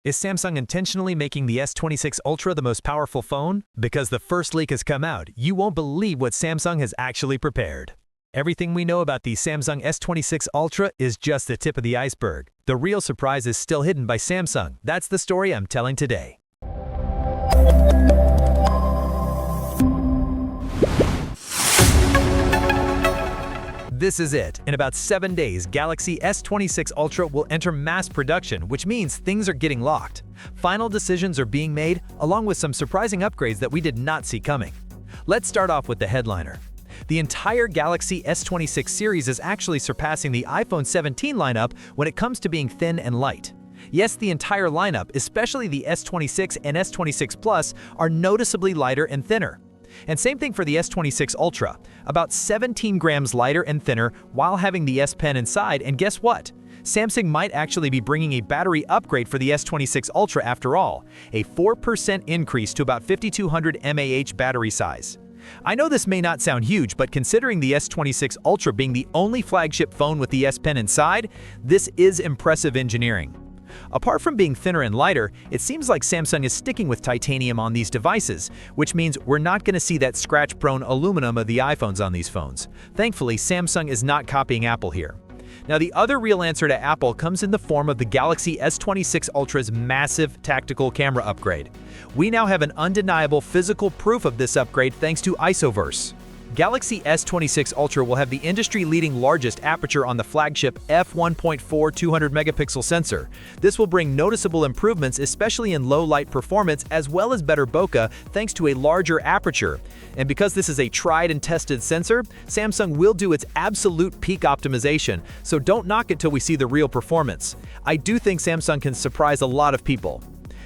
Is Samsung intentionally making the S26 Ultra the most powerful phone? Because the first leak has come out, you won't believe what Samsung has actually prepared. Everything we know about the Samsung S26 Ultra is just the tip of the iceberg. The real surprise is still hidden by Samsung. That's the story I'm telling today. This is it. In about 7 days, Galaxy S26 Ultra will enter mass production, which means things are getting locked. Final decisions are being made, along with some surprising upgrades that we did not see coming. Let's start off with the headliner. The entire Galaxy S26 series is actually surpassing the iPhone 17 lineup when it comes to being thin and light. Yes, the entire lineup, especially the S26 and S26 Plus, are noticeably lighter and thinner. And same thing for the S26 Ultra, about 17 grams lighter and thinner while having the S Pen inside, and guess what? Samsung might actually be bringing a battery upgrade for the S26 Ultra after all, a 4% increase to about 5200 mAh battery size. I know this may not sound huge, but considering the S26 Ultra being the only flagship phone with the S Pen inside, this is impressive engineering. Apart from being thinner and lighter, it seems like Samsung is sticking with titanium on these devices, which means we're not going to see that scratch-prone aluminum of the iPhones on these phones. Thankfully, Samsung is not copying Apple here. Now, the other real answer to Apple comes in the form of the Galaxy S26 Ultra's massive tactical camera upgrade. We now have an undeniable physical proof of this upgrade thanks to ISOverse. Galaxy S26 Ultra will have the industry-leading largest aperture on the flagship f1.4 200-megapixel sensor. This will bring noticeable improvements, especially in low-light performance, as well as better bokeh thanks to a larger aperture. And because this is a tried and tested sensor, Samsung will do its absolute peak optimization, so don't knock it till we see the real performance. I do think Samsung can surprise a lot of people.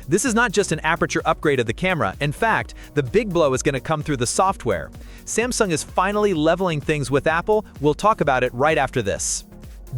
This is not just an aperture upgrade of the camera. In fact, the big blow is going to come through the software. Samsung is finally leveling things with Apple. We'll talk about it right after this.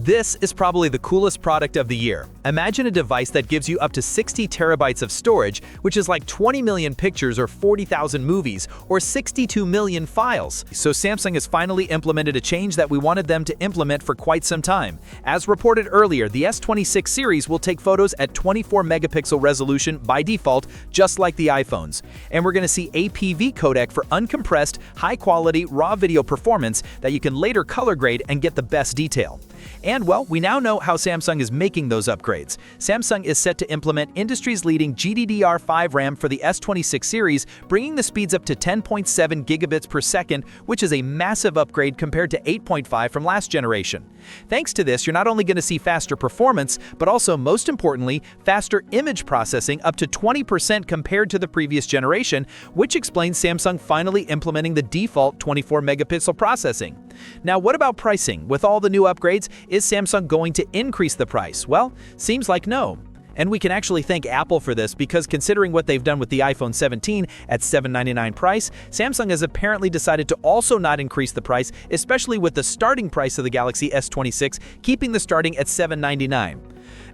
This is probably the coolest product of the year. Imagine a device that gives you up to 60 terabytes of storage, which is like 20 million pictures or 40,000 movies or 62 million files. So Samsung has finally implemented a change that we wanted them to implement for quite some time. As reported earlier, the S26 series will take photos at 24 megapixel resolution by default, just like the iPhones. And we're going to see APV codec for uncompressed, high-quality, raw video performance that you can later color grade and get the best detail. And well, we now know how Samsung is making those upgrades. Samsung is set to implement industry's leading GDDR5 RAM for the S26 series, bringing the speeds up to 10.7 gigabits per second, which is a massive upgrade compared to 8.5 from last generation. Thanks to this, you're not only going to see faster performance, but also, most importantly, faster image processing up to 20% compared to the previous generation, which explains Samsung finally implementing the default 24 megapixel processing. Now, what about pricing? With all the new upgrades, is Samsung going to increase the price? Well, seems like no. And we can actually thank Apple for this because considering what they've done with the iPhone 17 at $799 price, Samsung has apparently decided to also not increase the price, especially with the starting price of the Galaxy S26, keeping the starting at $799.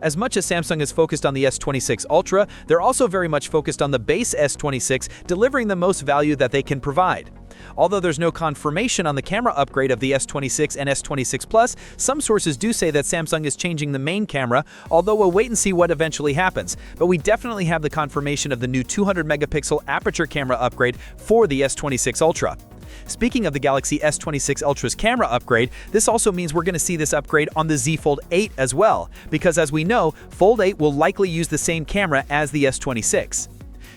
As much as Samsung is focused on the S26 Ultra, they're also very much focused on the base S26, delivering the most value that they can provide. Although there's no confirmation on the camera upgrade of the S26 and S26 Plus, some sources do say that Samsung is changing the main camera, although we'll wait and see what eventually happens. But we definitely have the confirmation of the new 200-megapixel aperture camera upgrade for the S26 Ultra. Speaking of the Galaxy S26 Ultra's camera upgrade, this also means we're going to see this upgrade on the Z Fold 8 as well, because as we know, Fold 8 will likely use the same camera as the S26.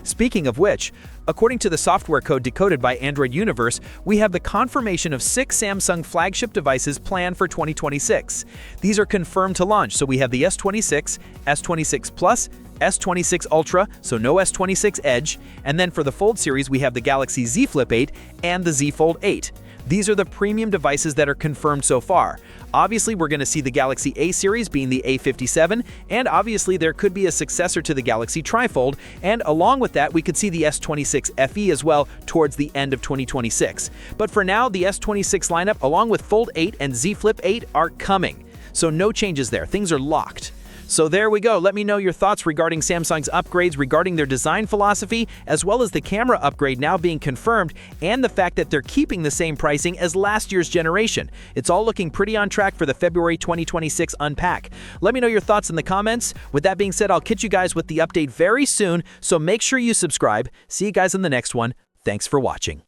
Speaking of which, according to the software code decoded by ISOniverse, we have the confirmation of 6 Samsung flagship devices planned for 2026. These are confirmed to launch, so we have the S26, S26 Plus, S26 Ultra, so no S26 Edge, and then for the Fold series we have the Galaxy Z Flip 8 and the Z Fold 8. These are the premium devices that are confirmed so far. Obviously, we're going to see the Galaxy A series being the A57, and obviously there could be a successor to the Galaxy Trifold, and along with that, we could see the S26 FE as well towards the end of 2026. But for now, the S26 lineup along with Fold 8 and Z Flip 8 are coming. So no changes there, things are locked. So there we go. Let me know your thoughts regarding Samsung's upgrades regarding their design philosophy, as well as the camera upgrade now being confirmed, and the fact that they're keeping the same pricing as last year's generation. It's all looking pretty on track for the February 2026 unpack. Let me know your thoughts in the comments. With that being said, I'll catch you guys with the update very soon, so make sure you subscribe. See you guys in the next one. Thanks for watching.